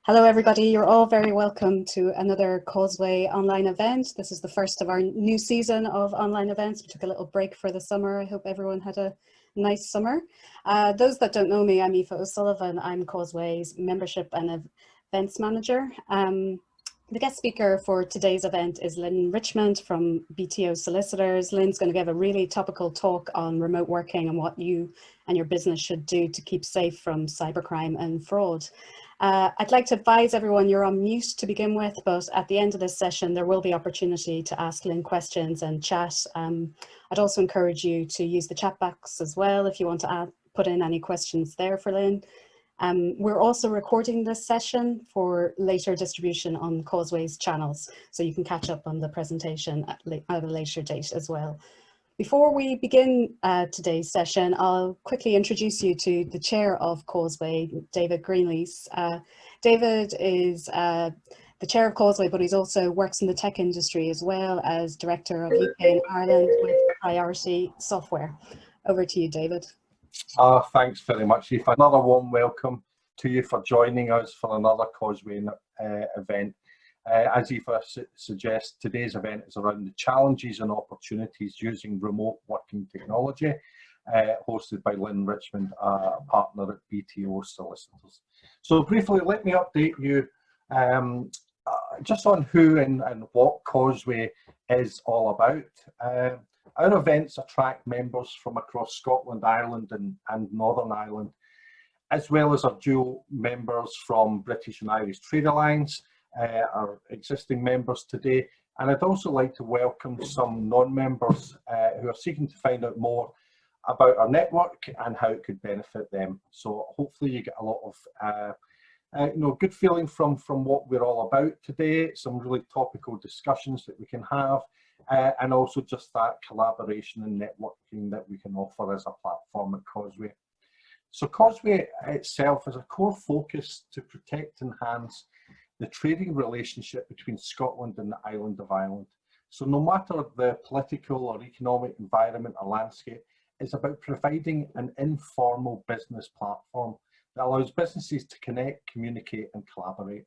Hello everybody, you're all very welcome to another Causeway online event. This is the first of our new season of online events. We took a little break for the summer. I hope everyone had a nice summer. Those that don't know me, I'm Aoife O'Sullivan. I'm Causeway's Membership and Events Manager. The guest speaker for today's event is Lynn Richmond from BTO Solicitors. Lynn's going to give a really topical talk on remote working and what you and your business should do to keep safe from cybercrime and fraud. I'd like to advise everyone you're on mute to begin with, but at the end of this session, there will be opportunity to ask Lynn questions and chat. I'd also encourage you to use the chat box as well if you want to put in any questions there for Lynn. We're also recording this session for later distribution on Causeway's channels, so you can catch up on the presentation at a later date as well. Before we begin today's session, I'll quickly introduce you to the chair of Causeway, David Greenlease. David is the chair of Causeway, but he also works in the tech industry as well as director of UK and Ireland with Priority Software. Over to you, David. Thanks very much, Aoife. Another warm welcome to you for joining us for another Causeway event. As Aoife suggests, today's event is around the challenges and opportunities using remote working technology, hosted by Lynn Richmond, a partner at BTO Solicitors. So briefly, let me update you just on who and what Causeway is all about. Our events attract members from across Scotland, Ireland and Northern Ireland, as well as our dual members from British and Irish Trade Alliance, our existing members today. And I'd also like to welcome some non-members who are seeking to find out more about our network and how it could benefit them. So hopefully you get a lot of good feeling from what we're all about today, some really topical discussions that we can have, and also just that collaboration and networking that we can offer as a platform at Causeway. So Causeway itself has a core focus to protect and enhance the trading relationship between Scotland and the island of Ireland. So no matter the political or economic environment or landscape, it's about providing an informal business platform that allows businesses to connect, communicate and collaborate.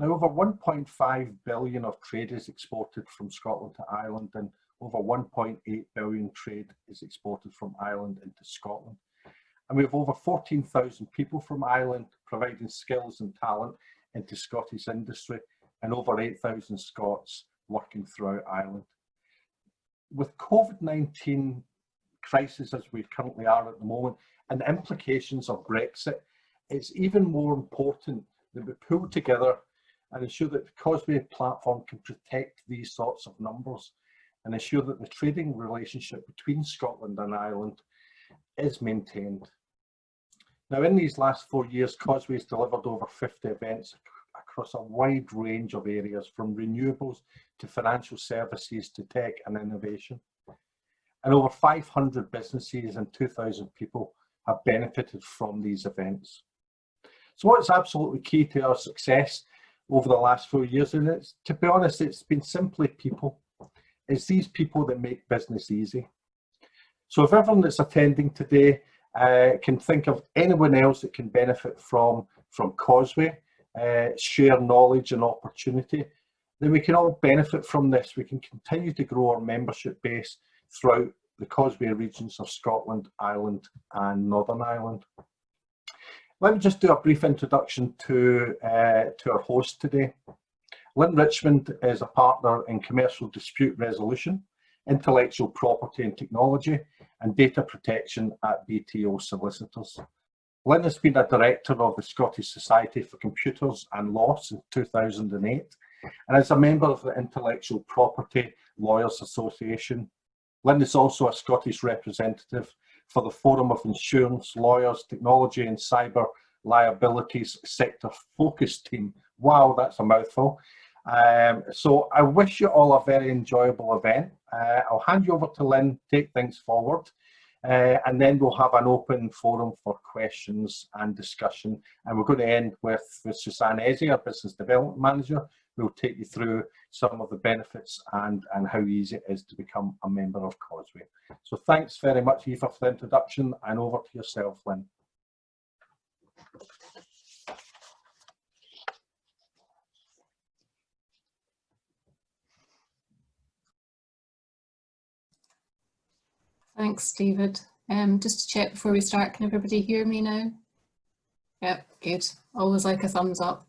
Now, over 1.5 billion of trade is exported from Scotland to Ireland, and over 1.8 billion trade is exported from Ireland into Scotland. And we have over 14,000 people from Ireland providing skills and talent into Scottish industry, and over 8,000 Scots working throughout Ireland. With COVID-19 crisis as we currently are at the moment, and the implications of Brexit, it's even more important that we pull together and ensure that the Causeway platform can protect these sorts of numbers and ensure that the trading relationship between Scotland and Ireland is maintained. Now, in these last 4 years, Causeway has delivered over 50 events across a wide range of areas, from renewables to financial services to tech and innovation. And over 500 businesses and 2,000 people have benefited from these events. So what's absolutely key to our success over the last 4 years, and it's, to be honest, it's been simply people. It's these people that make business easy. So if everyone that's attending today can think of anyone else that can benefit from Causeway, share knowledge and opportunity, then we can all benefit from this. We can continue to grow our membership base throughout the Causeway regions of Scotland, Ireland and Northern Ireland. Let me just do a brief introduction to our host today. Lynn Richmond is a partner in commercial dispute resolution, intellectual property and technology, and data protection at BTO Solicitors. Lynn has been a director of the Scottish Society for Computers and Law since 2008, and is a member of the Intellectual Property Lawyers Association. Lynn is also a Scottish representative for the Forum of Insurance Lawyers, Technology and Cyber Liabilities Sector Focus Team. Wow, that's a mouthful. So I wish you all a very enjoyable event. I'll hand you over to Lynn, take things forward, and then we'll have an open forum for questions and discussion. And we're going to end with Susanne Ezzy, our Business Development Manager, who will take you through some of the benefits and how easy it is to become a member of Causeway. So thanks very much, Aoife, for the introduction, and over to yourself, Lynn. Thanks, David. Just to check before we start, can everybody hear me now? Yep, good. Always like a thumbs up.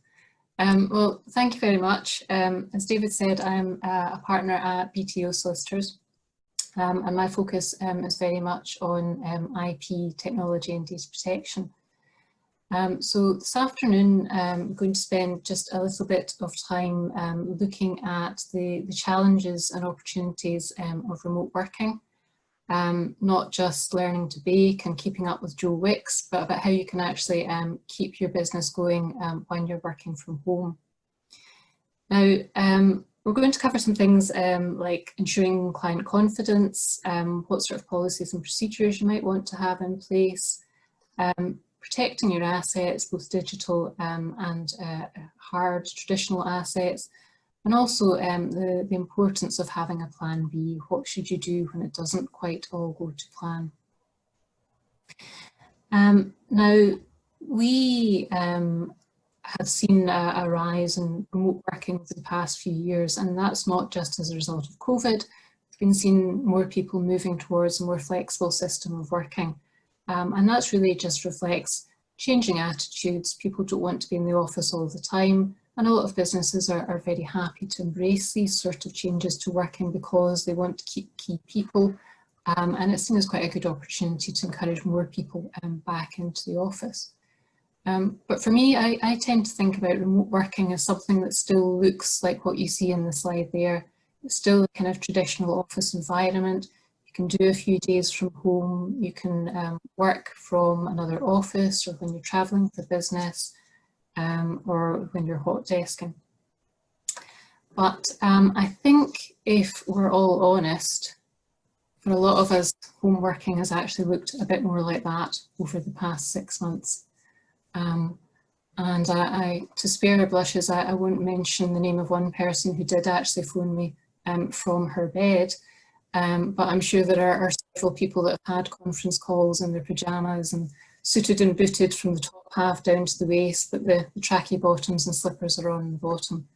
Well, thank you very much. As David said, I'm a partner at BTO Solicitors, and my focus is very much on IP technology and data protection. So this afternoon, I'm going to spend just a little bit of time looking at the challenges and opportunities of remote working. Not just learning to bake and keeping up with Joe Wicks, but about how you can actually keep your business going when you're working from home. Now, we're going to cover some things like ensuring client confidence, what sort of policies and procedures you might want to have in place, protecting your assets, both digital and hard traditional assets, and also the importance of having a plan B. What should you do when it doesn't quite all go to plan? Now, we have seen a rise in remote working over the past few years, and that's not just as a result of COVID. We've been seeing more people moving towards a more flexible system of working. And that's really just reflects changing attitudes. People don't want to be in the office all the time. And a lot of businesses are very happy to embrace these sort of changes to working because they want to keep key people. And it's seen as quite a good opportunity to encourage more people back into the office. But for me, I tend to think about remote working as something that still looks like what you see in the slide there. It's still a kind of traditional office environment. You can do a few days from home. You can work from another office or when you're traveling for business. Or when you're hot desking. But I think if we're all honest, for a lot of us, home working has actually looked a bit more like that over the past 6 months. And to spare her blushes, I won't mention the name of one person who did actually phone me from her bed, but I'm sure there are several people that have had conference calls in their pyjamas and suited and booted from the top half down to the waist, but the tracky bottoms and slippers are on the bottom.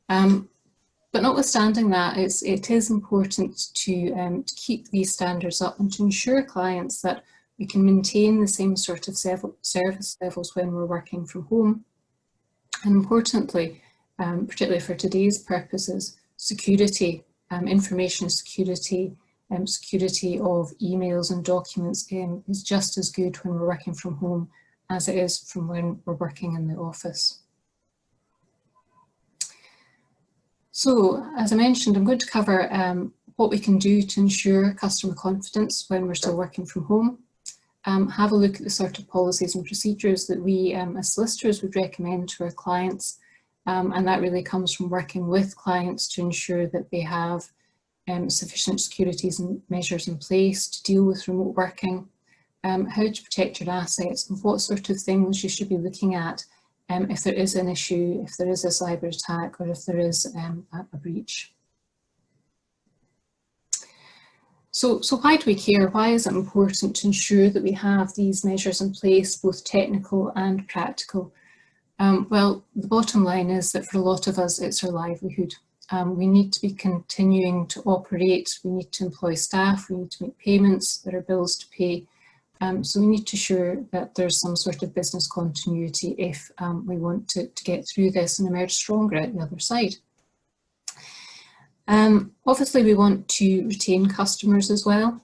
But notwithstanding that, it is important to keep these standards up and to ensure clients that we can maintain the same sort of service levels when we're working from home. And importantly, particularly for today's purposes, security, information security, security of emails and documents is just as good when we're working from home as it is from when we're working in the office. So, as I mentioned, I'm going to cover what we can do to ensure customer confidence when we're still working from home. Have a look at the sort of policies and procedures that we as solicitors would recommend to our clients. And that really comes from working with clients to ensure that they have sufficient securities and measures in place to deal with remote working, how to protect your assets and what sort of things you should be looking at if there is an issue, if there is a cyber attack or if there is a breach. So why do we care? Why is it important to ensure that we have these measures in place, both technical and practical? Well, the bottom line is that for a lot of us, it's our livelihood. We need to be continuing to operate, we need to employ staff, we need to make payments, there are bills to pay. So we need to ensure that there's some sort of business continuity if we want to get through this and emerge stronger at the other side. Obviously, we want to retain customers as well.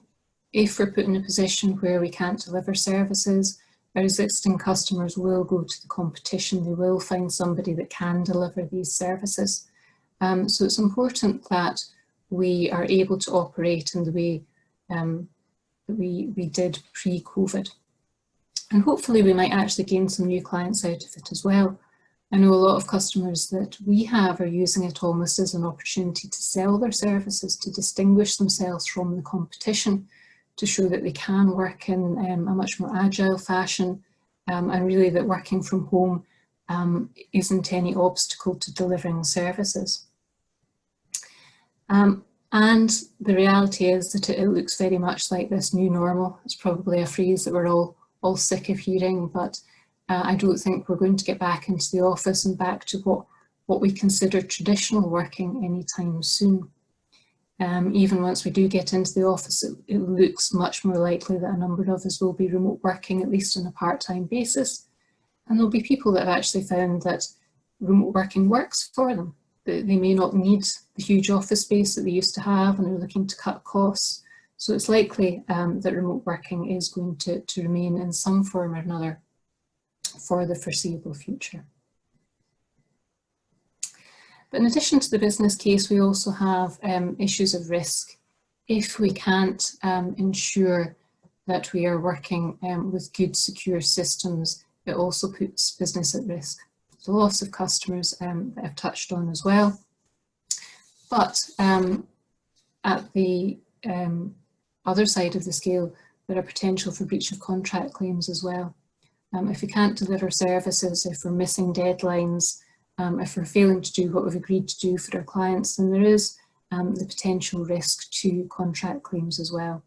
If we're put in a position where we can't deliver services, our existing customers will go to the competition, they will find somebody that can deliver these services. So it's important that we are able to operate in the way that we did pre-COVID. And hopefully we might actually gain some new clients out of it as well. I know a lot of customers that we have are using it almost as an opportunity to sell their services, to distinguish themselves from the competition, to show that they can work in a much more agile fashion, and really that working from home isn't any obstacle to delivering services. And the reality is that it looks very much like this new normal. It's probably a phrase that we're all sick of hearing, but I don't think we're going to get back into the office and back to what we consider traditional working anytime soon. Even once we do get into the office, it looks much more likely that a number of us will be remote working, at least on a part-time basis. And there'll be people that have actually found that remote working works for them. They may not need the huge office space that they used to have, and they're looking to cut costs. So it's likely that remote working is going to remain in some form or another for the foreseeable future. But in addition to the business case, we also have issues of risk. If we can't ensure that we are working with good, secure systems, it also puts business at risk. The loss of customers that I've touched on as well. But at the other side of the scale, there are potential for breach of contract claims as well. If we can't deliver services, if we're missing deadlines, if we're failing to do what we've agreed to do for our clients, then there is the potential risk to contract claims as well.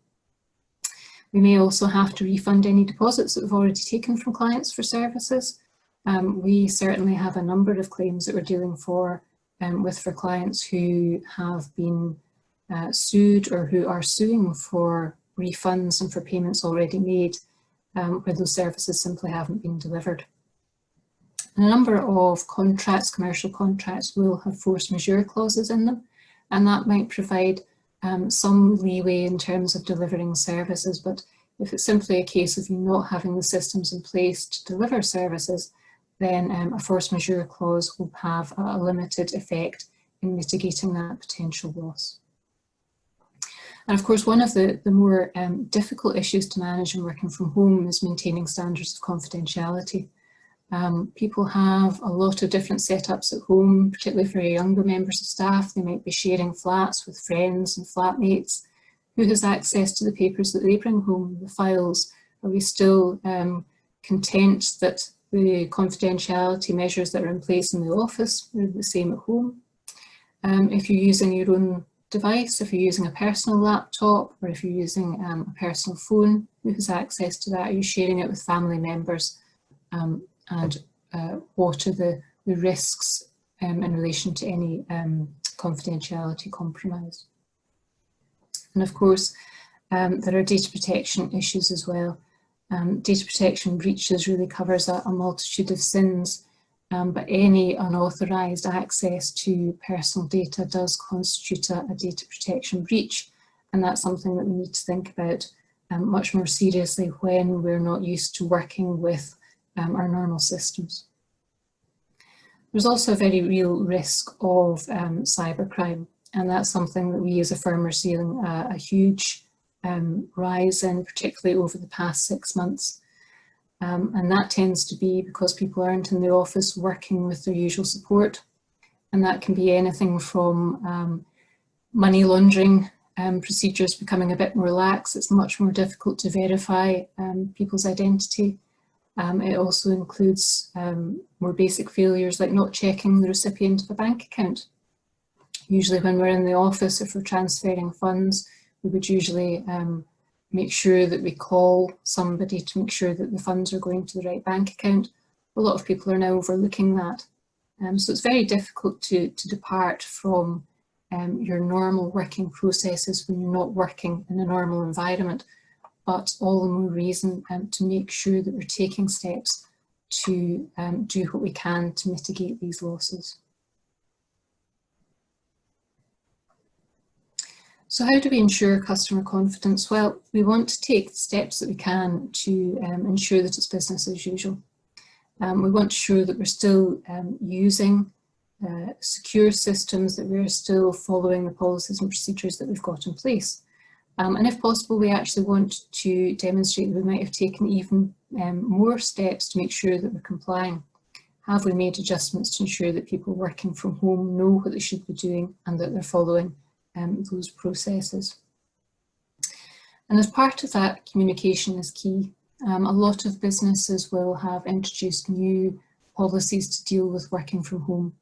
We may also have to refund any deposits that we've already taken from clients for services. We certainly have a number of claims that we're dealing for clients who have been sued or who are suing for refunds and for payments already made where those services simply haven't been delivered. A number of contracts, commercial contracts, will have force majeure clauses in them, and that might provide some leeway in terms of delivering services. But if it's simply a case of you not having the systems in place to deliver services, then a force majeure clause will have a limited effect in mitigating that potential loss. And of course, one of the more difficult issues to manage in working from home is maintaining standards of confidentiality. People have a lot of different setups at home, particularly for younger members of staff. They might be sharing flats with friends and flatmates. Who has access to the papers that they bring home, the files? Are we still content that the confidentiality measures that are in place in the office are the same at home? If you're using your own device, if you're using a personal laptop, or if you're using a personal phone, who has access to that? Are you sharing it with family members? And what are the risks in relation to any confidentiality compromise? And of course, there are data protection issues as well. Data protection breaches really covers a multitude of sins, but any unauthorised access to personal data does constitute a data protection breach, and that's something that we need to think about much more seriously when we're not used to working with our normal systems. There's also a very real risk of cybercrime, and that's something that we as a firm are seeing a huge rise in, particularly over the past 6 months. And that tends to be because people aren't in the office working with their usual support. And that can be anything from money laundering procedures becoming a bit more lax. It's much more difficult to verify people's identity. It also includes more basic failures like not checking the recipient of a bank account. Usually when we're in the office, if we're transferring funds, we would usually make sure that we call somebody to make sure that the funds are going to the right bank account. A lot of people are now overlooking that. So it's very difficult to depart from your normal working processes when you're not working in a normal environment, but all the more reason to make sure that we're taking steps to do what we can to mitigate these losses. So how do we ensure customer confidence? Well, we want to take the steps that we can to ensure that it's business as usual. We want to ensure that we're still using secure systems, that we're still following the policies and procedures that we've got in place. And if possible, we actually want to demonstrate that we might have taken even more steps to make sure that we're complying. Have we made adjustments to ensure that people working from home know what they should be doing and that they're following those processes? And as part of that, communication is key. A lot of businesses will have introduced new policies to deal with working from home.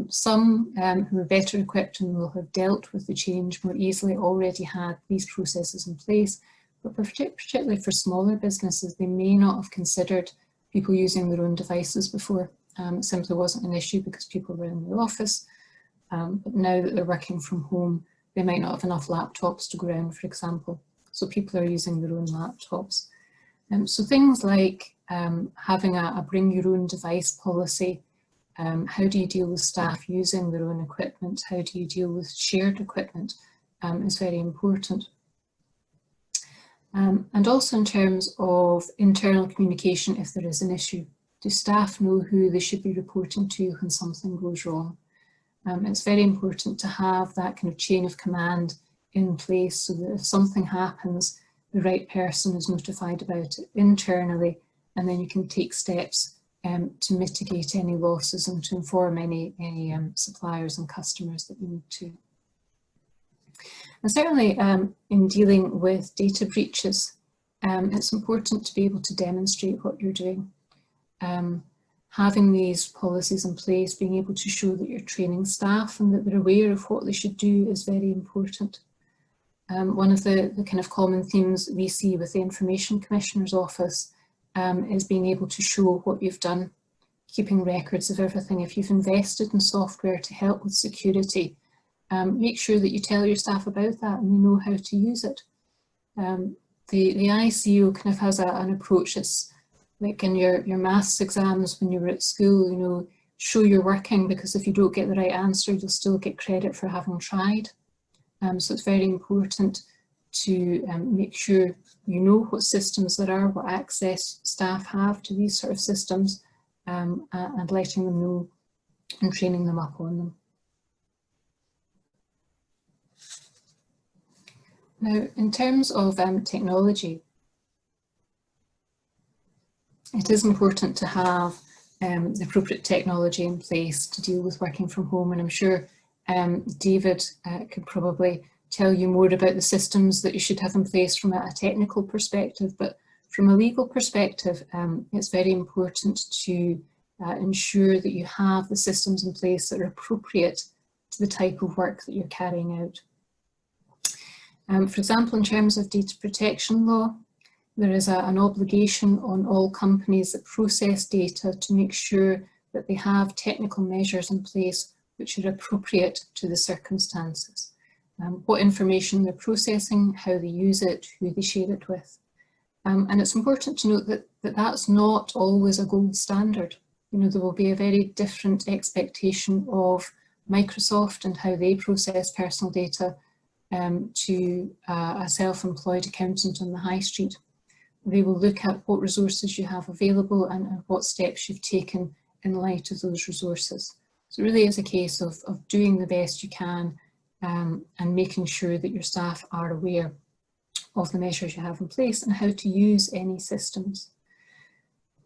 Some who are better equipped and will have dealt with the change more easily already had these processes in place, but particularly for smaller businesses, they may not have considered people using their own devices before. It simply wasn't an issue because people were in the office. But now that they're working from home, they might not have enough laptops to go around, for example. So people are using their own laptops. So things like having a bring your own device policy. How do you deal with staff using their own equipment? How do you deal with shared equipment is very important. And also in terms of internal communication, if there is an issue, do staff know who they should be reporting to when something goes wrong? It's very important to have that kind of chain of command in place so that if something happens, the right person is notified about it internally, and then you can take steps to mitigate any losses and to inform any suppliers and customers that you need to. And certainly in dealing with data breaches, it's important to be able to demonstrate what you're doing. Having these policies in place, being able to show that you're training staff and that they're aware of what they should do is very important. One of the kind of common themes we see with the Information Commissioner's Office is being able to show what you've done, keeping records of everything. If you've invested in software to help with security, make sure that you tell your staff about that and they know how to use it. The ICO kind of has an approach that's like in your maths exams when you were at school, you know, show you're working, because if you don't get the right answer, you'll still get credit for having tried. So it's very important to make sure you know what systems there are, what access staff have to these sort of systems, and letting them know and training them up on them. Now, in terms of technology, it is important to have the appropriate technology in place to deal with working from home, and I'm sure David could probably tell you more about the systems that you should have in place from a technical perspective, but from a legal perspective, it's very important to ensure that you have the systems in place that are appropriate to the type of work that you're carrying out. For example, in terms of data protection law, there is an obligation on all companies that process data to make sure that they have technical measures in place which are appropriate to the circumstances. What information they're processing, how they use it, who they share it with. And it's important to note that that's not always a gold standard. You know, there will be a very different expectation of Microsoft and how they process personal data to a self-employed accountant on the high street. They will look at what resources you have available and what steps you've taken in light of those resources. So it really is a case of doing the best you can and making sure that your staff are aware of the measures you have in place and how to use any systems.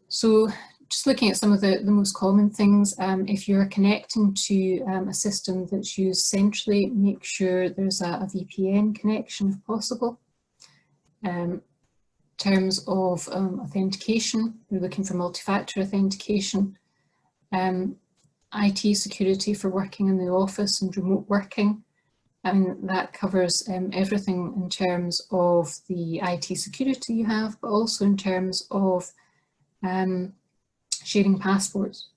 So just looking at some of the most common things, if you're connecting to a system that's used centrally, make sure there's a VPN connection if possible. In terms of authentication, we're looking for multi-factor authentication. IT security for working in the office and remote working. And that covers everything in terms of the IT security you have, but also in terms of sharing passwords.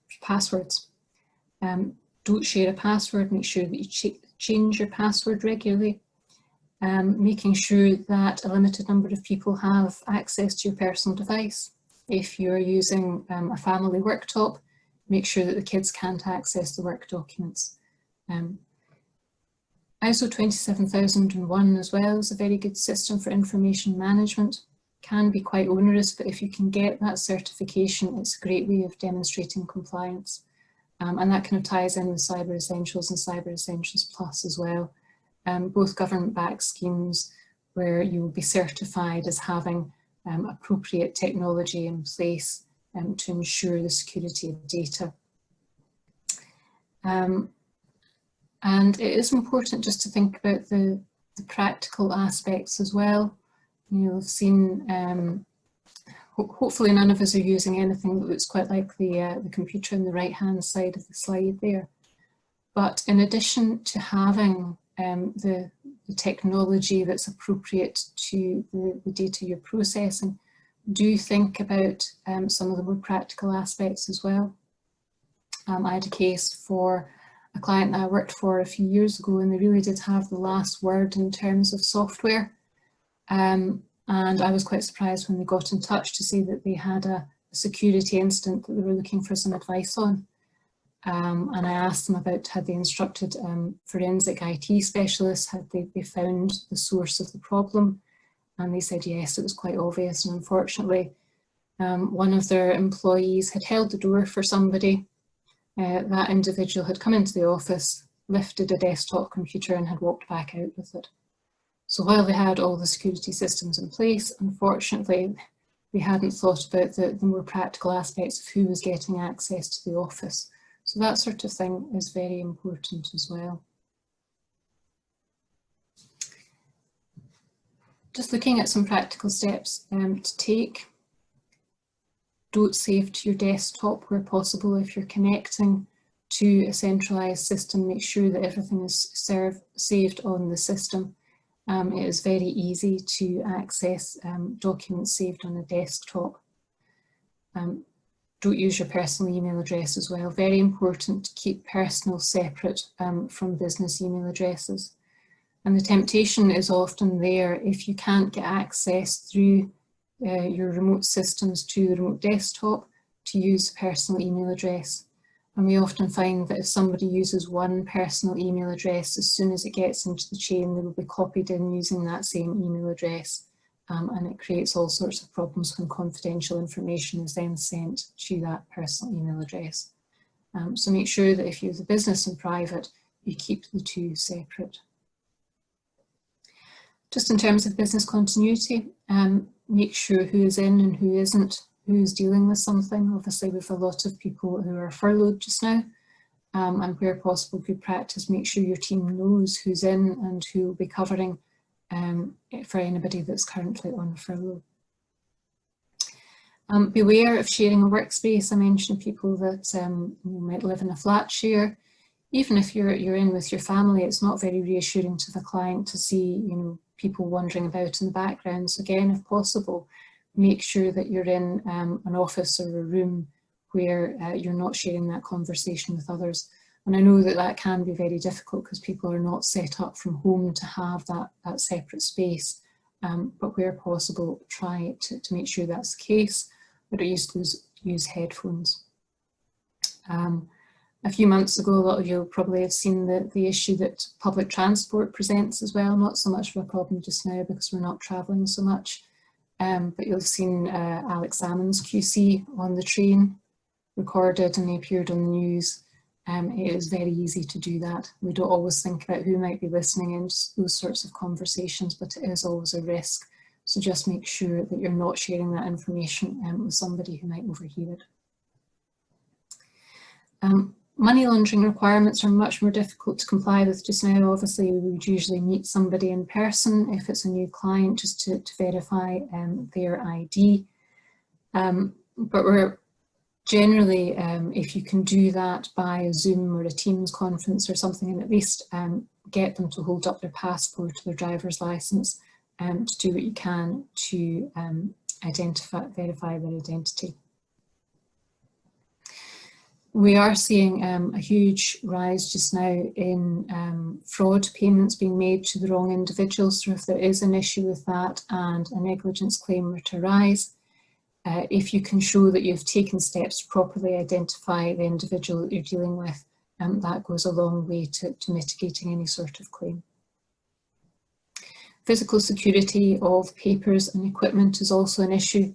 Don't share a password, make sure that you change your password regularly. Making sure that a limited number of people have access to your personal device. If you're using a family worktop, make sure that the kids can't access the work documents. ISO 27001 as well is a very good system for information management. Can be quite onerous, but if you can get that certification, it's a great way of demonstrating compliance. And that kind of ties in with Cyber Essentials and Cyber Essentials Plus as well. Both government-backed schemes where you will be certified as having appropriate technology in place to ensure the security of data. And it is important just to think about the practical aspects as well. You've seen, hopefully none of us are using anything that looks quite like the computer on the right-hand side of the slide there. But in addition to having the technology that's appropriate to the data you're processing, do think about some of the more practical aspects as well. I had a case for a client that I worked for a few years ago, and they really did have the last word in terms of software. And I was quite surprised when they got in touch to say that they had a security incident that they were looking for some advice on. And I asked them about, had they instructed forensic IT specialists, had they found the source of the problem? And they said yes, it was quite obvious. And unfortunately, one of their employees had held the door for somebody. That individual had come into the office, lifted a desktop computer and had walked back out with it. So while they had all the security systems in place, unfortunately, they hadn't thought about the more practical aspects of who was getting access to the office. So that sort of thing is very important as well. Just looking at some practical steps to take. Don't save to your desktop where possible. If you're connecting to a centralised system, make sure that everything is saved on the system. It is very easy to access documents saved on a desktop. Don't use your personal email address as well. Very important to keep personal separate from business email addresses. And the temptation is often there if you can't get access through your remote systems to the remote desktop to use a personal email address. And we often find that if somebody uses one personal email address, as soon as it gets into the chain, they will be copied in using that same email address. And it creates all sorts of problems when confidential information is then sent to that personal email address. So make sure that if you have the business and private, you keep the two separate. Just in terms of business continuity, make sure who is in and who isn't, who's dealing with something. Obviously, we have a lot of people who are furloughed just now, and where possible, good practice, make sure your team knows who's in and who will be covering for anybody that's currently on furlough. Beware of sharing a workspace. I mentioned people that might live in a flat share. Even if you're in with your family, it's not very reassuring to the client to see people wandering about in the background. So again, if possible, make sure that you're in an office or a room where you're not sharing that conversation with others. And I know that that can be very difficult because people are not set up from home to have that separate space. But where possible, try to make sure that's the case, but at least use headphones. A few months ago, a lot of you will probably have seen the issue that public transport presents as well. Not so much of a problem just now because we're not travelling so much. But you'll have seen Alex Salmon's QC on the train recorded, and he appeared on the news. It is very easy to do that. We don't always think about who might be listening in those sorts of conversations, but it is always a risk. So just make sure that you're not sharing that information with somebody who might overhear it. Money laundering requirements are much more difficult to comply with just now. Obviously, we would usually meet somebody in person if it's a new client just to verify their ID. But we're generally, if you can do that by a Zoom or a Teams conference or something, and at least get them to hold up their passport or their driver's license to do what you can to verify their identity. We are seeing a huge rise just now in fraud payments being made to the wrong individuals. So if there is an issue with that and a negligence claim were to arise, if you can show that you've taken steps to properly identify the individual that you're dealing with, that goes a long way to mitigating any sort of claim. Physical security of papers and equipment is also an issue.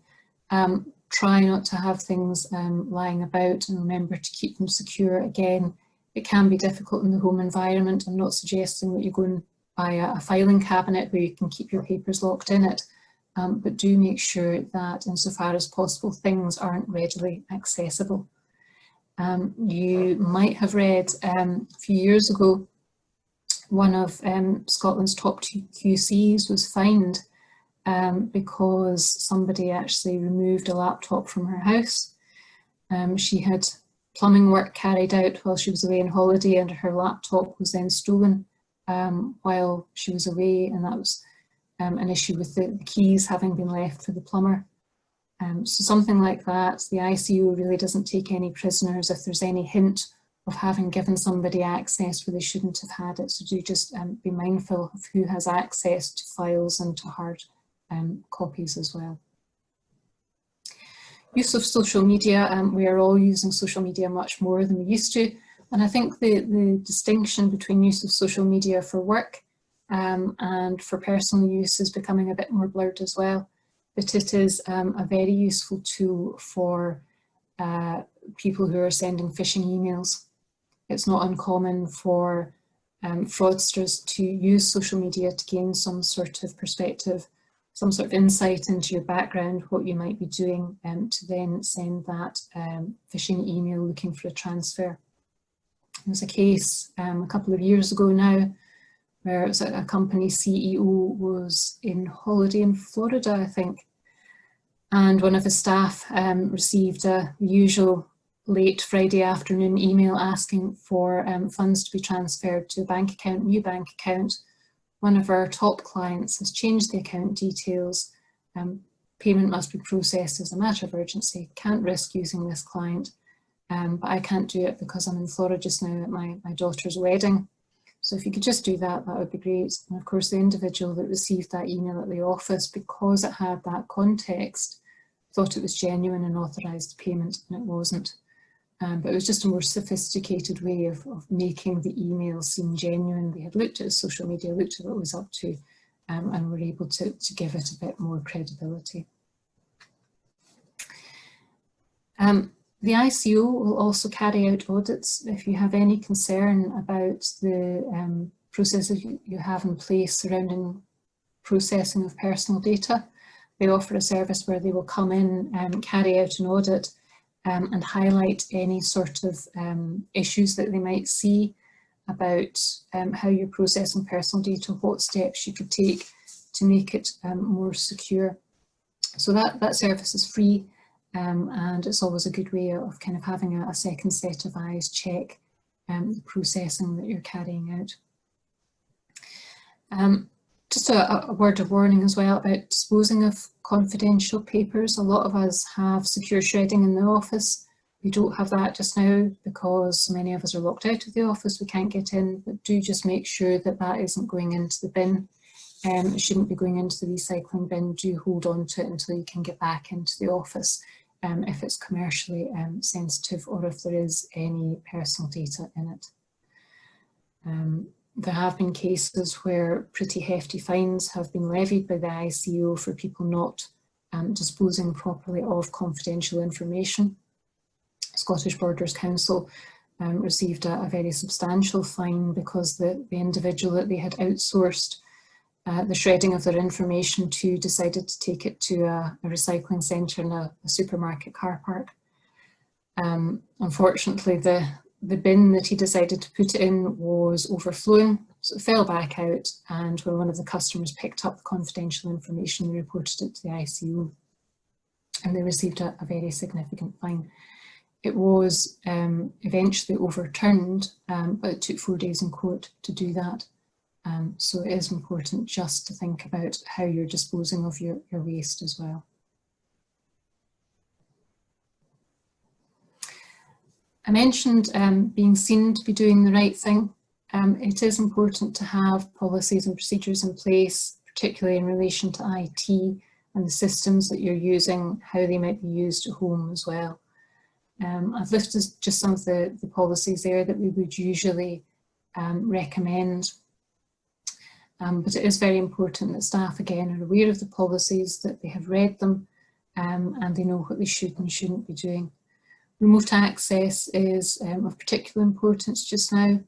Try not to have things lying about, and remember to keep them secure. Again, it can be difficult in the home environment. I'm not suggesting that you go and buy a filing cabinet where you can keep your papers locked in it, but do make sure that insofar as possible things aren't readily accessible. You might have read a few years ago, one of Scotland's top QCs was fined because somebody actually removed a laptop from her house. She had plumbing work carried out while she was away on holiday, and her laptop was then stolen while she was away, and that was an issue with the keys having been left for the plumber. So something like that, the ICO really doesn't take any prisoners. If there's any hint having given somebody access where they shouldn't have had it. So do just be mindful of who has access to files and to hard copies as well. Use of social media, we are all using social media much more than we used to. And I think the distinction between use of social media for work and for personal use is becoming a bit more blurred as well. But it is a very useful tool for people who are sending phishing emails. It's not uncommon for fraudsters to use social media to gain some sort of perspective, some sort of insight into your background, what you might be doing, to then send that phishing email looking for a transfer. There was a case a couple of years ago now where it was a company CEO was in holiday in Florida, I think, and one of his staff received a usual late Friday afternoon email asking for funds to be transferred to a bank account, new bank account. One of our top clients has changed the account details. Payment must be processed as a matter of urgency. Can't risk using this client, but I can't do it because I'm in Florida just now at my daughter's wedding. So if you could just do that, that would be great. And of course, the individual that received that email at the office, because it had that context, thought it was genuine and authorised payment, and it wasn't. But it was just a more sophisticated way of making the email seem genuine. They had looked at his social media, looked at what it was up to, and were able to give it a bit more credibility. The ICO will also carry out audits. If you have any concern about the processes you have in place surrounding processing of personal data, they offer a service where they will come in and carry out an audit and highlight any sort of issues that they might see about how you're processing personal data, what steps you could take to make it more secure. So that service is free, and it's always a good way of kind of having a second set of eyes check the processing that you're carrying out. Just a word of warning as well about disposing of confidential papers. A lot of us have secure shredding in the office. We don't have that just now because so many of us are locked out of the office, we can't get in, but do just make sure that that isn't going into the bin. It shouldn't be going into the recycling bin. Do hold on to it until you can get back into the office if it's commercially sensitive or if there is any personal data in it. There have been cases where pretty hefty fines have been levied by the ICO for people not disposing properly of confidential information. Scottish Borders Council received a very substantial fine because the individual that they had outsourced the shredding of their information to decided to take it to a recycling centre in a supermarket car park. Unfortunately, the bin that he decided to put it in was overflowing, so it fell back out, and when one of the customers picked up the confidential information, they reported it to the ICO, and they received a very significant fine. It was eventually overturned, but it took 4 days in court to do that. So it is important just to think about how you're disposing of your waste as well. I mentioned being seen to be doing the right thing. It is important to have policies and procedures in place, particularly in relation to IT and the systems that you're using, how they might be used at home as well. I've listed just some of the policies there that we would usually recommend. But it is very important that staff, again, are aware of the policies, that they have read them, and they know what they should and shouldn't be doing. Remote access is of particular importance just now,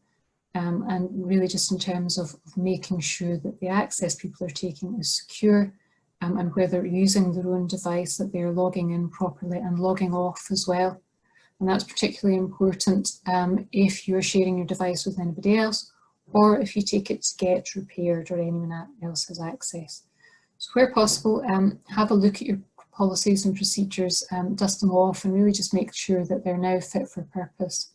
and really just in terms of making sure that the access people are taking is secure, and where they're using their own device, that they're logging in properly and logging off as well. And that's particularly important if you're sharing your device with anybody else, or if you take it to get repaired or anyone else has access. So where possible, have a look at your policies and procedures, dust them off and really just make sure that they're now fit for purpose.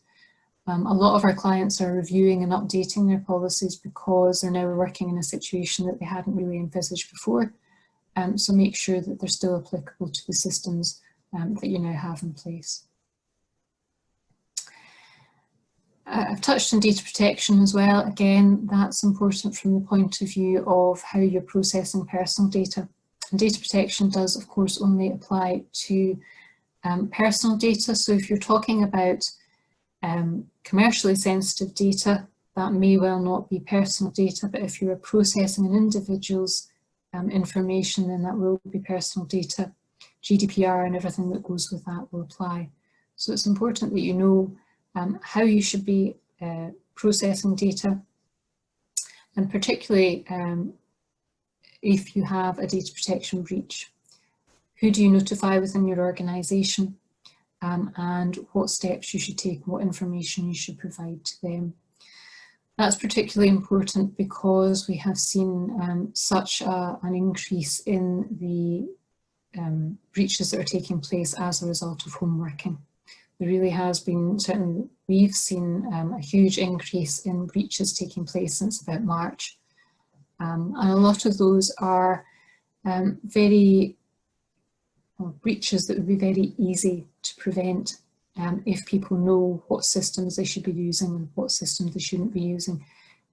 A lot of our clients are reviewing and updating their policies because they're now working in a situation that they hadn't really envisaged before. So make sure that they're still applicable to the systems that you now have in place. I've touched on data protection as well. Again, that's important from the point of view of how you're processing personal data. And data protection does, of course, only apply to personal data. So if you're talking about commercially sensitive data, that may well not be personal data, but if you are processing an individual's information, then that will be personal data. GDPR and everything that goes with that will apply. So it's important that you know how you should be processing data, and particularly if you have a data protection breach. Who do you notify within your organisation, and what steps you should take, what information you should provide to them. That's particularly important because we have seen such an increase in the breaches that are taking place as a result of home working. There really has been, certainly we've seen a huge increase in breaches taking place since about March. And a lot of those are breaches that would be very easy to prevent if people know what systems they should be using and what systems they shouldn't be using.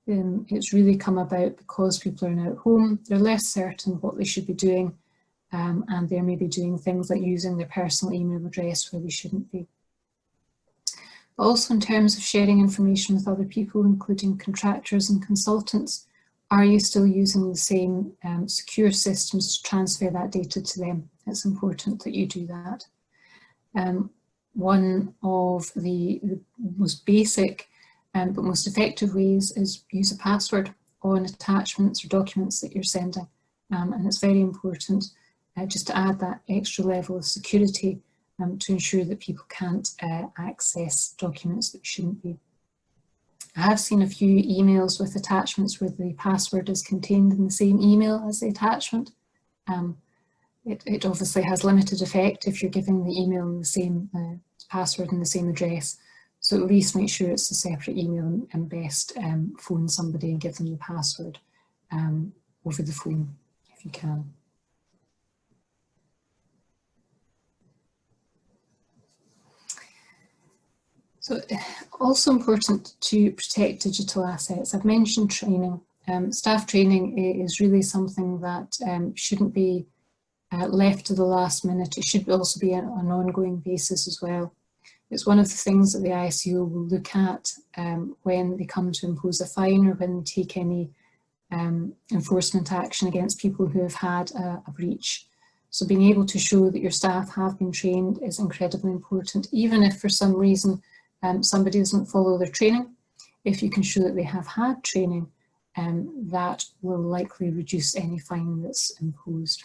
It's really come about because people are now at home, they're less certain what they should be doing, and they're maybe doing things like using their personal email address where they shouldn't be. But also in terms of sharing information with other people, including contractors and consultants, are you still using the same secure systems to transfer that data to them? It's important that you do that. One of the most basic but most effective ways is use a password on attachments or documents that you're sending. And it's very important just to add that extra level of security to ensure that people can't access documents that shouldn't be. I have seen a few emails with attachments where the password is contained in the same email as the attachment. It obviously has limited effect if you're giving the email in the same password and the same address. So at least make sure it's a separate email, and best phone somebody and give them the password over the phone if you can. So also important to protect digital assets. I've mentioned training. Staff training is really something that shouldn't be left to the last minute. It should also be on an ongoing basis as well. It's one of the things that the ISO will look at when they come to impose a fine or when they take any enforcement action against people who have had a breach. So being able to show that your staff have been trained is incredibly important, even if for some reason somebody doesn't follow their training. If you can show that they have had training, that will likely reduce any fine that's imposed.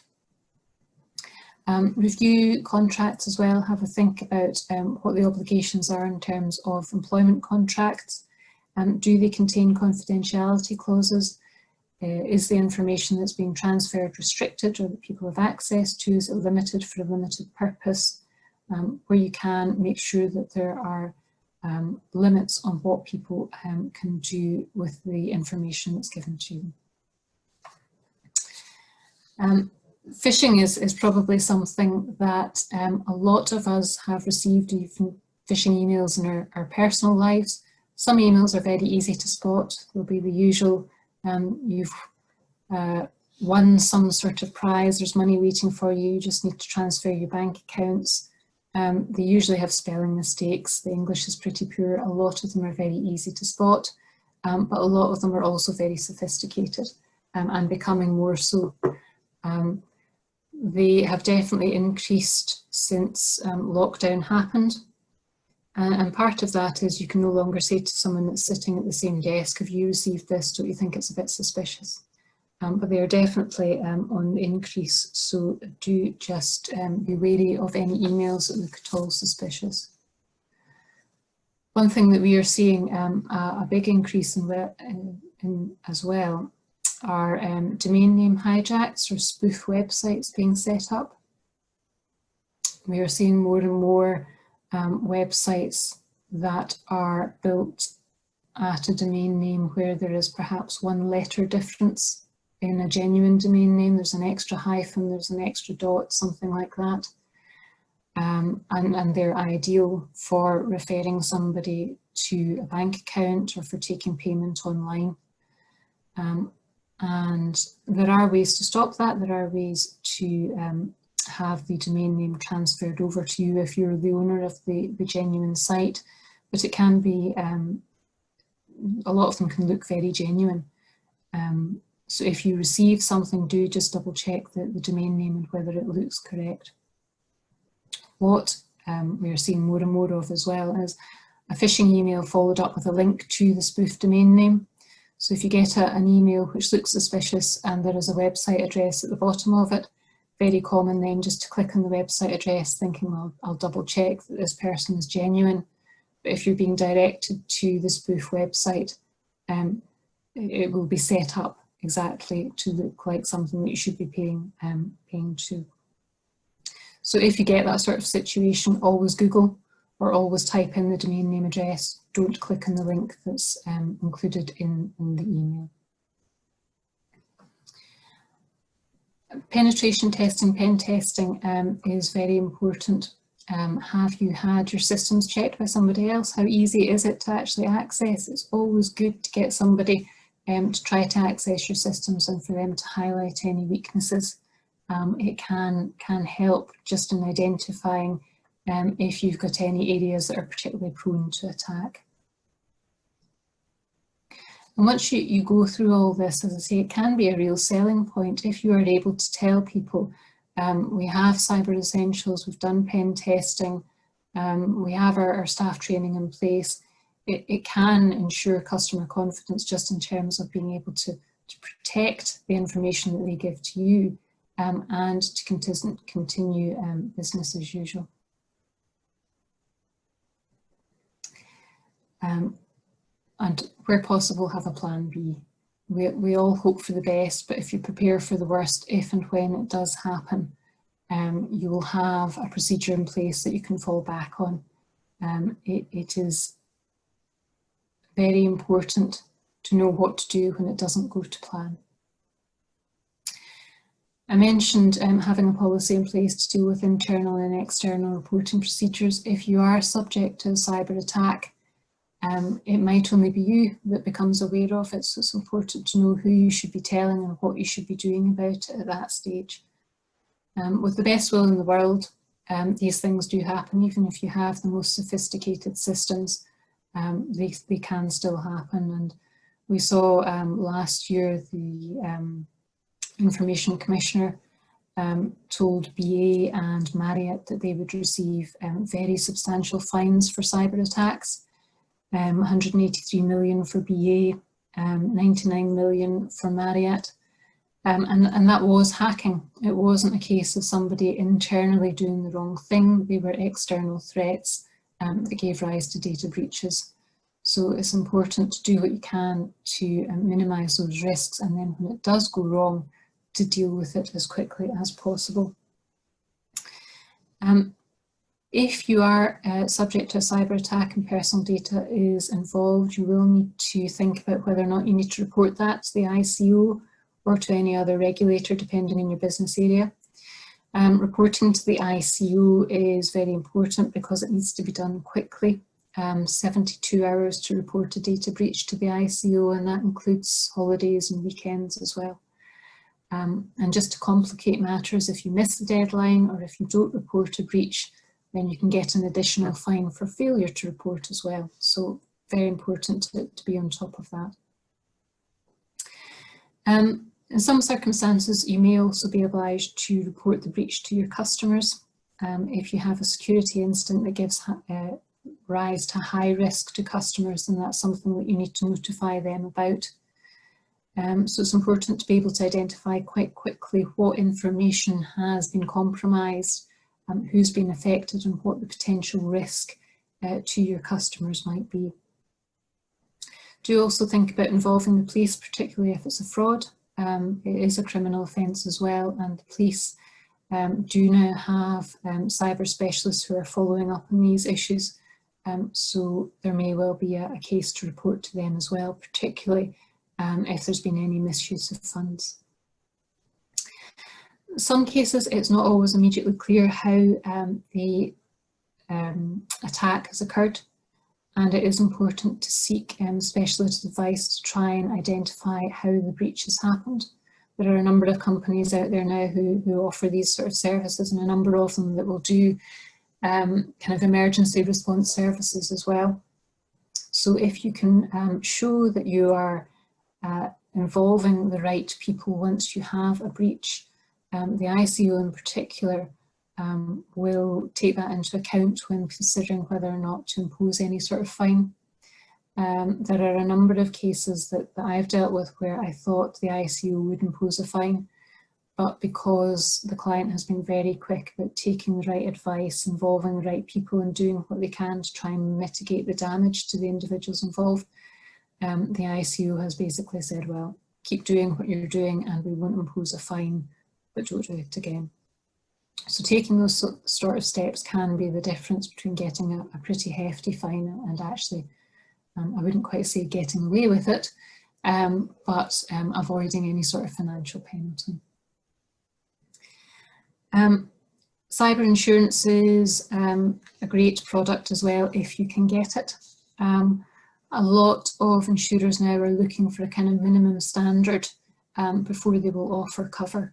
Review contracts as well. Have a think about what the obligations are in terms of employment contracts. Do they contain confidentiality clauses? Is the information that's being transferred restricted or that people have access to? Is it limited for a limited purpose? Where you can, make sure that there are limits on what people can do with the information that's given to them. Phishing is probably something that a lot of us have received, even phishing emails in our personal lives. Some emails are very easy to spot. There'll be the usual, you've won some sort of prize, there's money waiting for you, you just need to transfer your bank accounts. They usually have spelling mistakes, the English is pretty poor, a lot of them are very easy to spot, but a lot of them are also very sophisticated and becoming more so. They have definitely increased since lockdown happened, and part of that is you can no longer say to someone that's sitting at the same desk, have you received this, don't you think it's a bit suspicious? But they are definitely on the increase, so do just be wary of any emails that look at all suspicious. One thing that we are seeing a big increase in as well are domain name hijacks or spoof websites being set up. We are seeing more and more websites that are built at a domain name where there is perhaps one letter difference. In a genuine domain name, there's an extra hyphen, there's an extra dot, something like that. and they're ideal for referring somebody to a bank account or for taking payment online. And there are ways to stop that. There are ways to have the domain name transferred over to you if you're the owner of the genuine site, but it can be, a lot of them can look very genuine. So if you receive something, do just double check the domain name and whether it looks correct. What we are seeing more and more of as well is a phishing email followed up with a link to the spoof domain name. So if you get an email which looks suspicious and there is a website address at the bottom of it, very common then just to click on the website address thinking, well, I'll double check that this person is genuine. But if you're being directed to the spoof website, it will be set up exactly to look like something that you should be paying to. So if you get that sort of situation, always Google or always type in the domain name address. Don't click on the link that's included in the email. Penetration testing, pen testing is very important. Have you had your systems checked by somebody else? How easy is it to actually access? It's always good to get somebody to try to access your systems and for them to highlight any weaknesses. It can help just in identifying if you've got any areas that are particularly prone to attack. And once you go through all this, as I say, it can be a real selling point if you are able to tell people, we have cyber essentials, we've done pen testing, we have our staff training in place. It can ensure customer confidence just in terms of being able to protect the information that they give to you and to continue business as usual. And where possible, have a plan B. We all hope for the best, but if you prepare for the worst, if and when it does happen, you will have a procedure in place that you can fall back on. It is very important to know what to do when it doesn't go to plan. I mentioned having a policy in place to deal with internal and external reporting procedures. If you are subject to a cyber attack, it might only be you that becomes aware of it, so it's important to know who you should be telling and what you should be doing about it at that stage. With the best will in the world, these things do happen. Even if you have the most sophisticated systems, they can still happen. And we saw last year the Information Commissioner told BA and Marriott that they would receive very substantial fines for cyber attacks. 183 million for BA, 99 million for Marriott. And that was hacking. It wasn't a case of somebody internally doing the wrong thing. They were external threats that gave rise to data breaches. So it's important to do what you can to minimise those risks, and then when it does go wrong, to deal with it as quickly as possible. If you are subject to a cyber attack and personal data is involved, you will need to think about whether or not you need to report that to the ICO or to any other regulator, depending on your business area. Reporting to the ICO is very important because it needs to be done quickly. 72 hours to report a data breach to the ICO, and that includes holidays and weekends as well. And just to complicate matters, if you miss the deadline or if you don't report a breach, then you can get an additional fine for failure to report as well. So very important to be on top of that. In some circumstances, you may also be obliged to report the breach to your customers. If you have a security incident that gives rise to high risk to customers, then that's something that you need to notify them about. So it's important to be able to identify quite quickly what information has been compromised, who's been affected, and what the potential risk to your customers might be. Do also think about involving the police, particularly if it's a fraud. It is a criminal offence as well, and the police do now have cyber specialists who are following up on these issues. So there may well be a case to report to them as well, particularly if there's been any misuse of funds. Some cases it's not always immediately clear how the attack has occurred, and it is important to seek specialist advice to try and identify how the breach has happened. There are a number of companies out there now who offer these sort of services, and a number of them that will do kind of emergency response services as well. So if you can show that you are involving the right people once you have a breach, the ICO in particular will take that into account when considering whether or not to impose any sort of fine. There are a number of cases that I've dealt with where I thought the ICO would impose a fine, but because the client has been very quick about taking the right advice, involving the right people and doing what they can to try and mitigate the damage to the individuals involved, the ICO has basically said, well, keep doing what you're doing and we won't impose a fine, but don't do it again. So taking those sort of steps can be the difference between getting a pretty hefty fine and actually, I wouldn't quite say getting away with it, but avoiding any sort of financial penalty. Cyber insurance is a great product as well if you can get it. A lot of insurers now are looking for a kind of minimum standard before they will offer cover.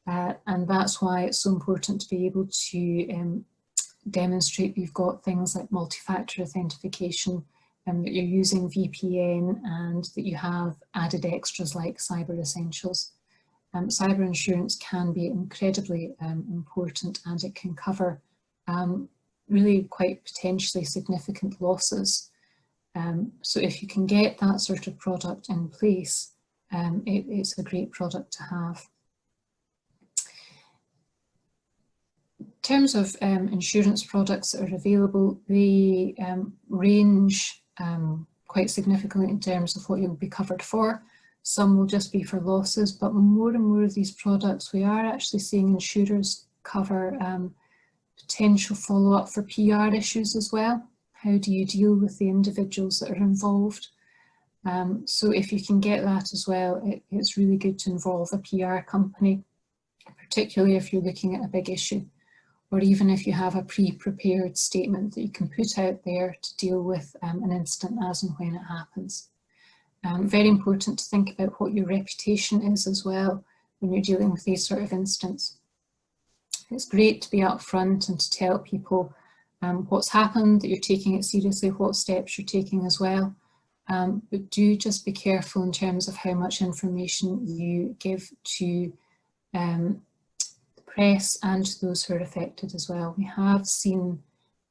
And that's why it's so important to be able to demonstrate you've got things like multi-factor authentication, that you're using VPN, and that you have added extras like cyber essentials. Cyber insurance can be incredibly important, and it can cover really quite potentially significant losses. So if you can get that sort of product in place, it's a great product to have. In terms of insurance products that are available, they range quite significantly in terms of what you'll be covered for. Some will just be for losses, but more and more of these products, we are actually seeing insurers cover potential follow-up for PR issues as well. How do you deal with the individuals that are involved? So if you can get that as well, it's really good to involve a PR company, particularly if you're looking at a big issue, or even if you have a pre-prepared statement that you can put out there to deal with an incident as and when it happens. Very important to think about what your reputation is as well when you're dealing with these sort of incidents. It's great to be upfront and to tell people what's happened, that you're taking it seriously, what steps you're taking as well. But do just be careful in terms of how much information you give to the press and those who are affected as well. We have seen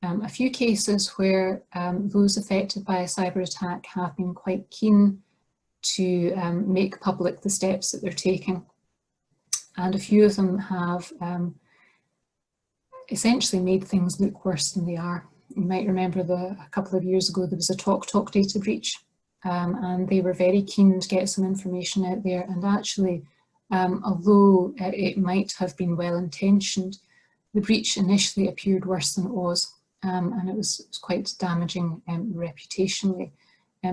a few cases where those affected by a cyber attack have been quite keen to make public the steps that they're taking. And a few of them have essentially made things look worse than they are. You might remember a couple of years ago there was a TalkTalk data breach, and they were very keen to get some information out there, and actually although it might have been well intentioned, the breach initially appeared worse than it was, and it was quite damaging reputationally.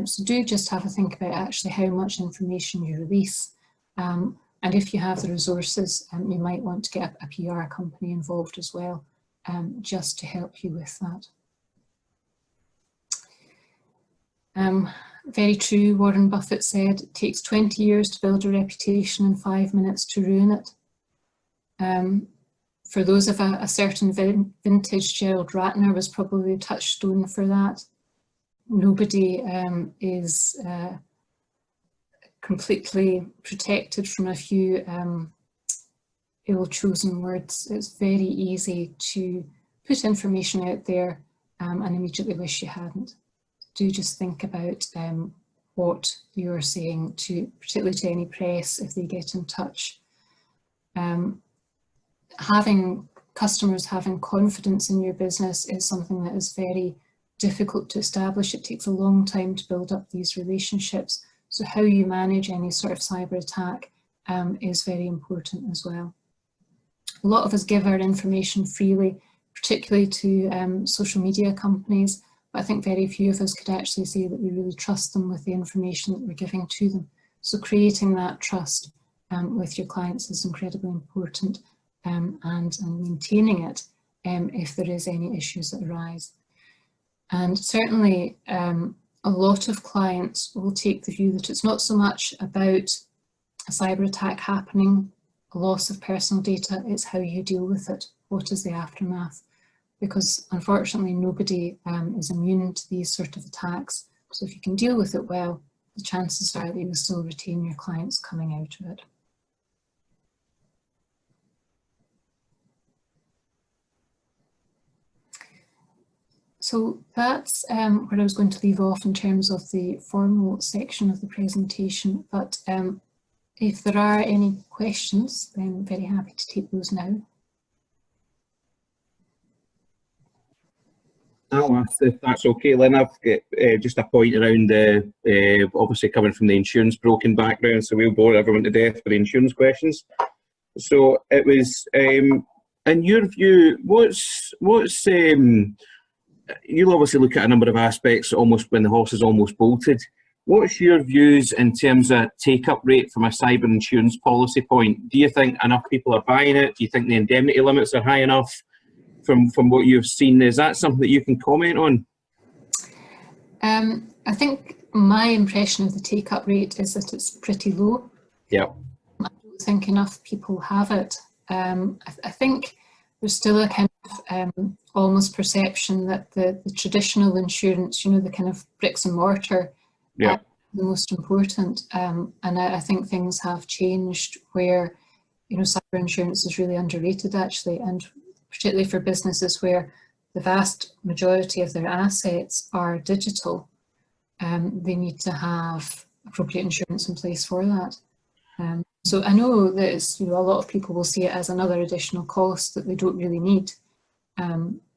So do just have a think about actually how much information you release, and if you have the resources, you might want to get a PR company involved as well, just to help you with that. Very true, Warren Buffett said, it takes 20 years to build a reputation and 5 minutes to ruin it. For those of a certain vintage, Gerald Ratner was probably a touchstone for that. Nobody is completely protected from a few ill-chosen words. It's very easy to put information out there and immediately wish you hadn't. Do just think about what you're saying, particularly to any press if they get in touch. Having customers having confidence in your business is something that is very difficult to establish. It takes a long time to build up these relationships. So how you manage any sort of cyber attack is very important as well. A lot of us give our information freely, particularly to social media companies, but I think very few of us could actually say that we really trust them with the information that we're giving to them. So creating that trust with your clients is incredibly important, and maintaining it if there is any issues that arise. And certainly a lot of clients will take the view that it's not so much about a cyber attack happening, a loss of personal data, it's how you deal with it. What is the aftermath? Because unfortunately nobody is immune to these sort of attacks. So if you can deal with it well, the chances are that you will still retain your clients coming out of it. So that's where I was going to leave off in terms of the formal section of the presentation. But if there are any questions, then I'm very happy to take those now. No, if that's okay, Lynn. I've got just a point around the obviously coming from the insurance broking background, so we'll bore everyone to death with the insurance questions. So it was, in your view, what's you'll obviously look at a number of aspects almost when the horse is almost bolted. What's your views in terms of take-up rate from a cyber insurance policy point? Do you think enough people are buying it? Do you think the indemnity limits are high enough? From what you've seen, is that something that you can comment on? I think my impression of the take-up rate is that it's pretty low. Yeah. I don't think enough people have it. I think there's still a kind of almost perception that the traditional insurance, you know, the kind of bricks and mortar, yeah, the most important. And I think things have changed where, you know, cyber insurance is really underrated actually, and particularly for businesses where the vast majority of their assets are digital, they need to have appropriate insurance in place for that. So I know that it's, you know, a lot of people will see it as another additional cost that they don't really need.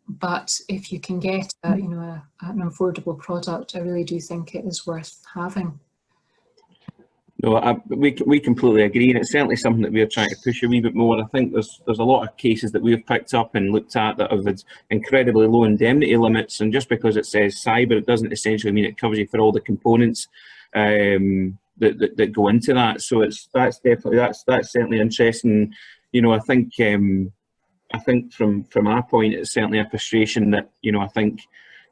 But if you can get a, you know, an affordable product, I really do think it is worth having. No, we completely agree, and it's certainly something that we're trying to push a wee bit more. I think there's a lot of cases that we've picked up and looked at that have had incredibly low indemnity limits, and just because it says cyber, it doesn't essentially mean it covers you for all the components that go into that. So that's certainly interesting. You know, I think from our point, it's certainly a frustration that, you know, I think,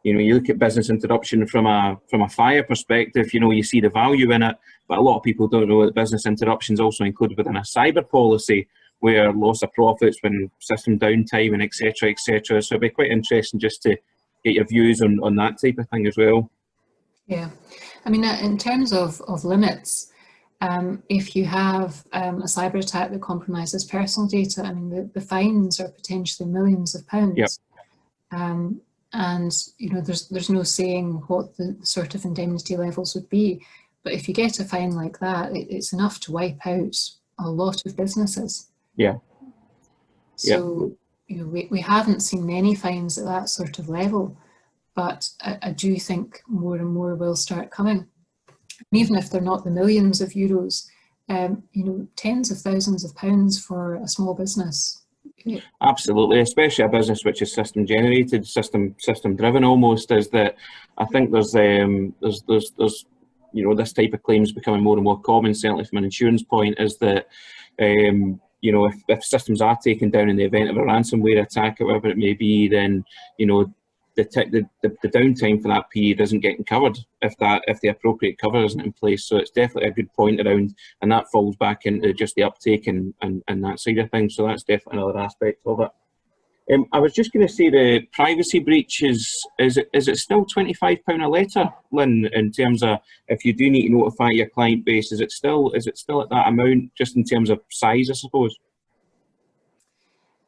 you know, you look at business interruption from a fire perspective, you know, you see the value in it, but a lot of people don't know that business interruption is also included within a cyber policy, where loss of profits, when system downtime and etc. etc. So it'd be quite interesting just to get your views on that type of thing as well. Yeah, I mean, in terms of limits, if you have a cyber attack that compromises personal data, I mean, the fines are potentially millions of pounds. Yep. And, you know, there's no saying what the sort of indemnity levels would be. But if you get a fine like that, it's enough to wipe out a lot of businesses. Yeah. So, you know, we haven't seen many fines at that sort of level, but I do think more and more will start coming. And even if they're not the millions of euros, you know, tens of thousands of pounds for a small business. Absolutely, especially a business which is system generated, system driven almost, is that I think there's you know, this type of claims becoming more and more common, certainly from an insurance point, is that you know, if systems are taken down in the event of a ransomware attack or whatever it may be, then, you know, the downtime for that period isn't getting covered if the appropriate cover isn't in place. So it's definitely a good point around, and that falls back into just the uptake and that side of things. So that's definitely another aspect of it. I was just going to say, the privacy breach is it still £25 a letter, Lynn, in terms of if you do need to notify your client base? Is it still at that amount, just in terms of size, I suppose?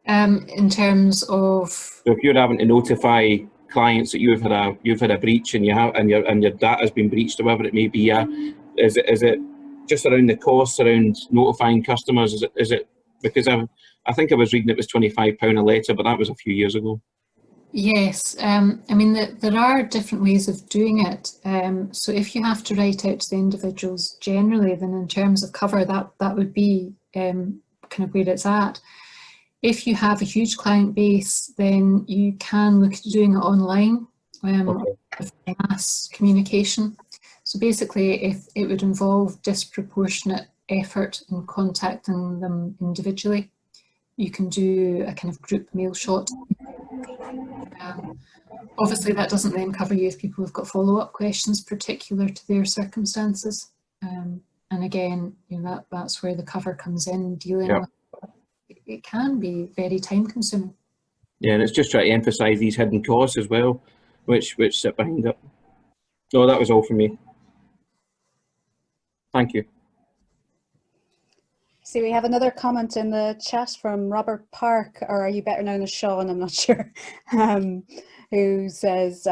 In terms of, so if you're having to notify clients that you've had a breach and your data has been breached or whatever it may be, is it just around the costs around notifying customers? Is it because I think I was reading it was £25 a letter, but that was a few years ago. yes, I mean, there are different ways of doing it. So if you have to write out to the individuals generally, then in terms of cover, that would be kind of where it's at. If you have a huge client base, then you can look at doing it online, with mass communication. So basically, if it would involve disproportionate effort in contacting them individually. You can do a kind of group mail shot. Obviously that doesn't then cover you if people have got follow-up questions particular to their circumstances. And again, you know, that's where the cover comes in, dealing with it can be very time consuming. Yeah, and it's just trying to emphasise these hidden costs as well, which sit behind it. No, that was all from me. Thank you. See, we have another comment in the chat from Robert Park, or are you better known as Sean, I'm not sure, who says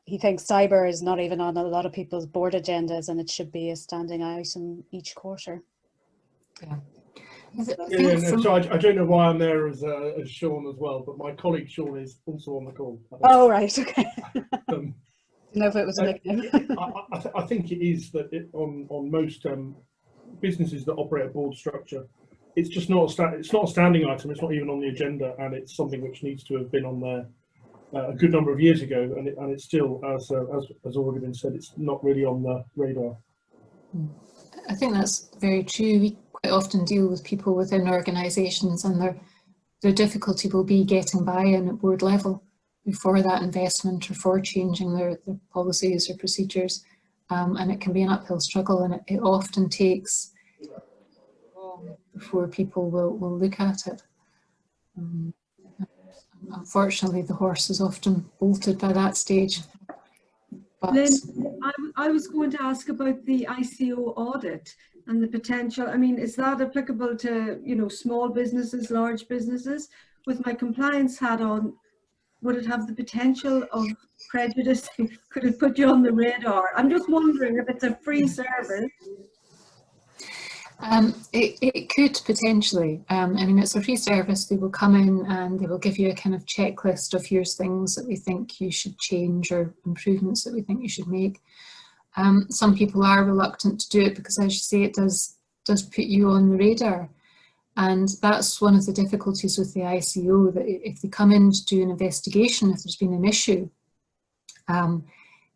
he thinks cyber is not even on a lot of people's board agendas and it should be a standing item each quarter. Yeah. So I don't know why I'm there as Sean as well, but my colleague Sean is also on the call. Oh, right, okay. Didn't know if it was a nickname. I think it is that on most businesses that operate a board structure, it's just not it's not a standing item. It's not even on the agenda, and it's something which needs to have been on there a good number of years ago, and it's still, as already been said, it's not really on the radar. I think that's very true. We quite often deal with people within organisations, and their difficulty will be getting buy-in at board level before that investment or for changing their policies or procedures, and it can be an uphill struggle, and it often takes long before people will look at it. Unfortunately, the horse is often bolted by that stage. But Lynn, I was going to ask about the ICO audit and the potential. I mean, is that applicable to, you know, small businesses, large businesses? With my compliance hat on, would it have the potential of prejudice? Could it put you on the radar? I'm just wondering if it's a free service. It could potentially. I mean, it's a free service. They will come in and they will give you a kind of checklist of here's things that we think you should change or improvements that we think you should make. Some people are reluctant to do it because, as you say, it does put you on the radar. And that's one of the difficulties with the ICO, that if they come in to do an investigation, if there's been an issue, in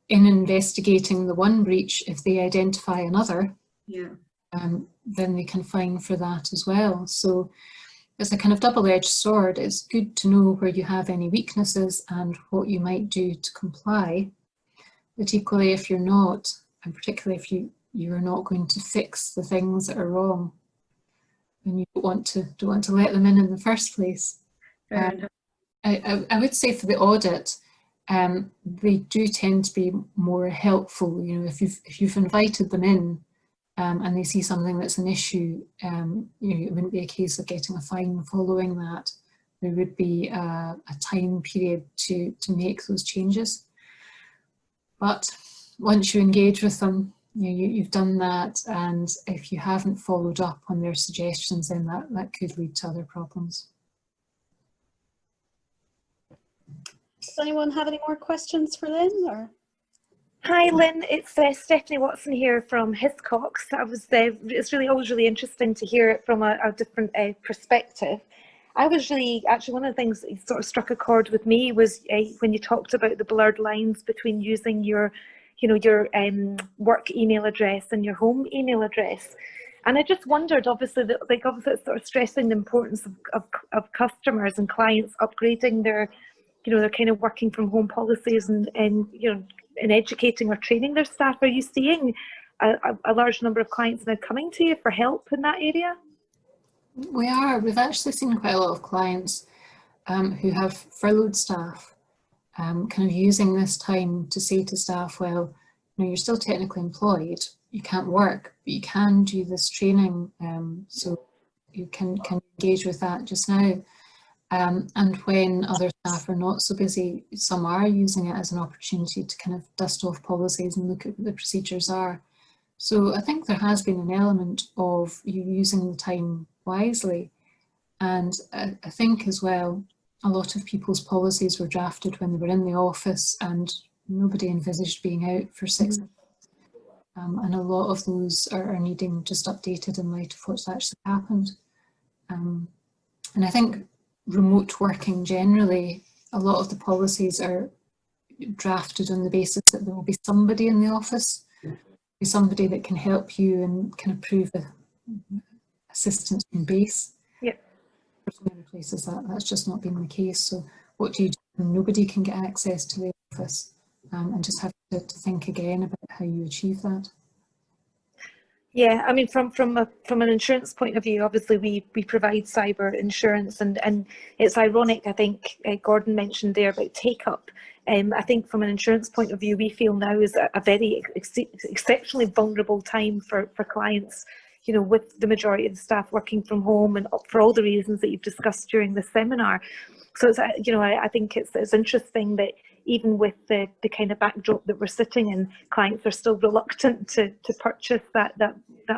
investigating the one breach, if they identify another, then they can fine for that as well. So it's a kind of double-edged sword. It's good to know where you have any weaknesses and what you might do to comply. But equally, if you're not, and particularly if you're not going to fix the things that are wrong, then you don't want to let them in the first place. I would say for the audit, they do tend to be more helpful. You know, if you've invited them in, and they see something that's an issue, you know, it wouldn't be a case of getting a fine following that. There would be a time period to make those changes. But once you engage with them, you've done that, and if you haven't followed up on their suggestions, then that could lead to other problems. Does anyone have any more questions for Lynn? Or? Hi Lynn, it's Stephanie Watson here from Hiscox. It's always really interesting to hear it from a different perspective. I was really, actually one of the things that sort of struck a chord with me was when you talked about the blurred lines between using your work email address and your home email address. And I just wondered, obviously, obviously it's sort of stressing the importance of customers and clients upgrading their, their kind of working from home policies and in educating or training their staff. Are you seeing a large number of clients now coming to you for help in that area? We are. We've actually seen quite a lot of clients who have furloughed staff kind of using this time to say to staff, well, you're still technically employed, you can't work, but you can do this training, so you can engage with that just now. And when other staff are not so busy, some are using it as an opportunity to kind of dust off policies and look at what the procedures are. So I think there has been an element of you using the time wisely. And I think as well, a lot of people's policies were drafted when they were in the office and nobody envisaged being out for 6 months. And a lot of those are needing just updated in light of what's actually happened. And I think remote working generally, a lot of the policies are drafted on the basis that there will be somebody in the office, be somebody that can help you and kind of prove assistance from base. Yeah. For so many places that's just not been the case. So what do you do when nobody can get access to the office, and just have to think again about how you achieve that? Yeah, I mean, from an insurance point of view, obviously we provide cyber insurance, and it's ironic. I think Gordon mentioned there about take up. I think from an insurance point of view, we feel now is a very exceptionally vulnerable time for clients. You know, with the majority of the staff working from home, and for all the reasons that you've discussed during the seminar. So it's, you know, I think it's interesting that even with the kind of backdrop that we're sitting in, clients are still reluctant to purchase that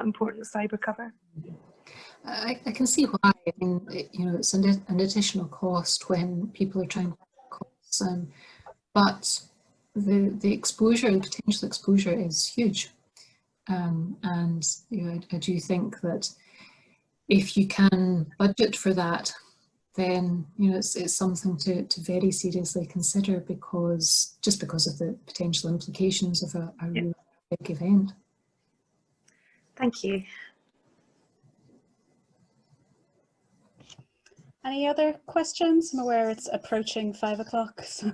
important cyber cover. I can see why. I mean, you know, it's an additional cost when people are trying to costs, but the exposure, the potential exposure, is huge. And you know, I do think that if you can budget for that, then you know it's something to very seriously consider, because of the potential implications of a really big event. Thank you. Any other questions? I'm aware it's approaching 5 o'clock. So.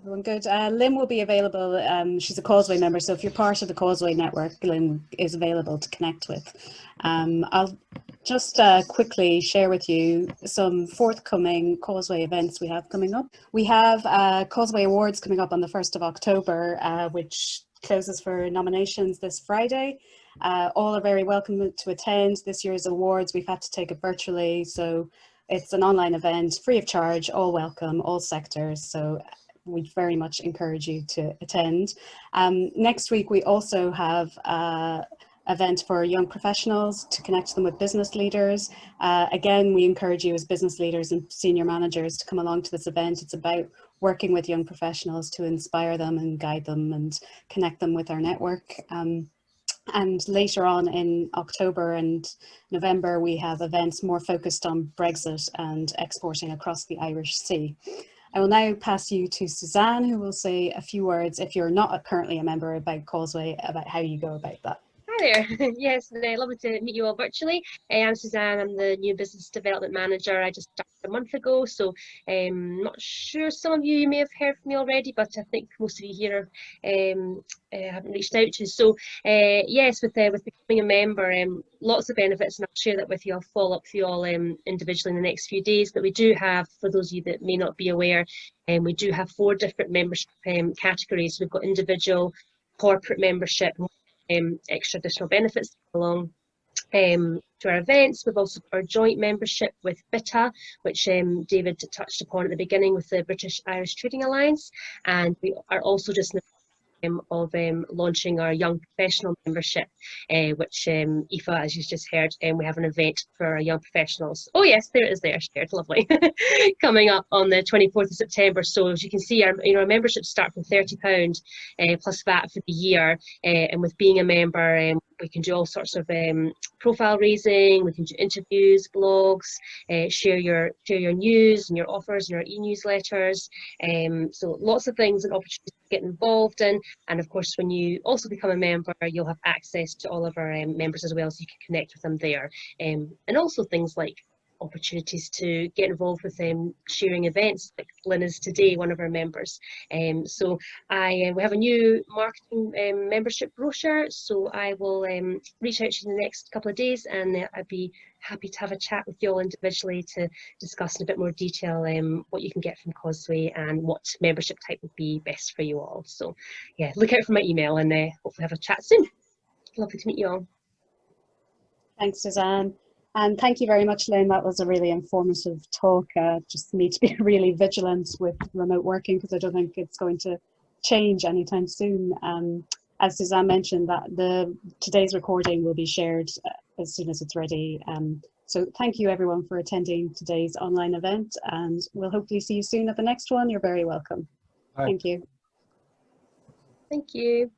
Everyone good? Lynn will be available. She's a Causeway member, so if you're part of the Causeway network, Lynn is available to connect with. I'll just quickly share with you some forthcoming Causeway events we have coming up. We have Causeway Awards coming up on the 1st of October, which closes for nominations this Friday. All are very welcome to attend this year's awards. We've had to take it virtually, so it's an online event, free of charge, all welcome, all sectors. So we very much encourage you to attend. Next week, we also have event for young professionals to connect them with business leaders. Again, we encourage you as business leaders and senior managers to come along to this event. It's about working with young professionals to inspire them and guide them and connect them with our network. And later on in October and November, we have events more focused on Brexit and exporting across the Irish Sea. I will now pass you to Suzanne, who will say a few words, if you're not currently a member, about Causeway, about how you go about that. Hi there. Yes, lovely to meet you all virtually. I'm Suzanne. I'm the new business development manager. I just started a month ago, so I'm not sure, some of you may have heard from me already, but I think most of you here haven't reached out to. So yes, with becoming a member, lots of benefits, and I'll share that with you. I'll follow up for you all individually in the next few days. But we do have, for those of you that may not be aware, we do have 4 different membership categories. We've got individual, corporate membership, extra additional benefits along to our events. We've also got our joint membership with BTO, which David touched upon at the beginning, with the British Irish Trading Alliance, and we are also just in the of launching our young professional membership, which Aoife, as you've just heard, we have an event for our young professionals. Oh yes, there it is there, shared, lovely. Coming up on the 24th of September. So as you can see, our memberships start from £30 plus VAT for the year, and with being a member, we can do all sorts of profile raising, we can do interviews, blogs, share your news and your offers and our e-newsletters. So lots of things and opportunities to get involved in. And of course, when you also become a member, you'll have access to all of our members as well, so you can connect with them there. And also things like opportunities to get involved with sharing events, like Lynn is today, one of our members. So we have a new marketing membership brochure, so I will reach out to you in the next couple of days, and I'd be happy to have a chat with you all individually to discuss in a bit more detail what you can get from Causeway and what membership type would be best for you all. So yeah, look out for my email, and hopefully have a chat soon. Lovely to meet you all. Thanks, Suzanne. And thank you very much, Lynn. That was a really informative talk. Just need to be really vigilant with remote working, because I don't think it's going to change anytime soon. As Suzanne mentioned, that today's recording will be shared as soon as it's ready. So thank you everyone for attending today's online event, and we'll hopefully see you soon at the next one. You're very welcome. Hi. Thank you. Thank you.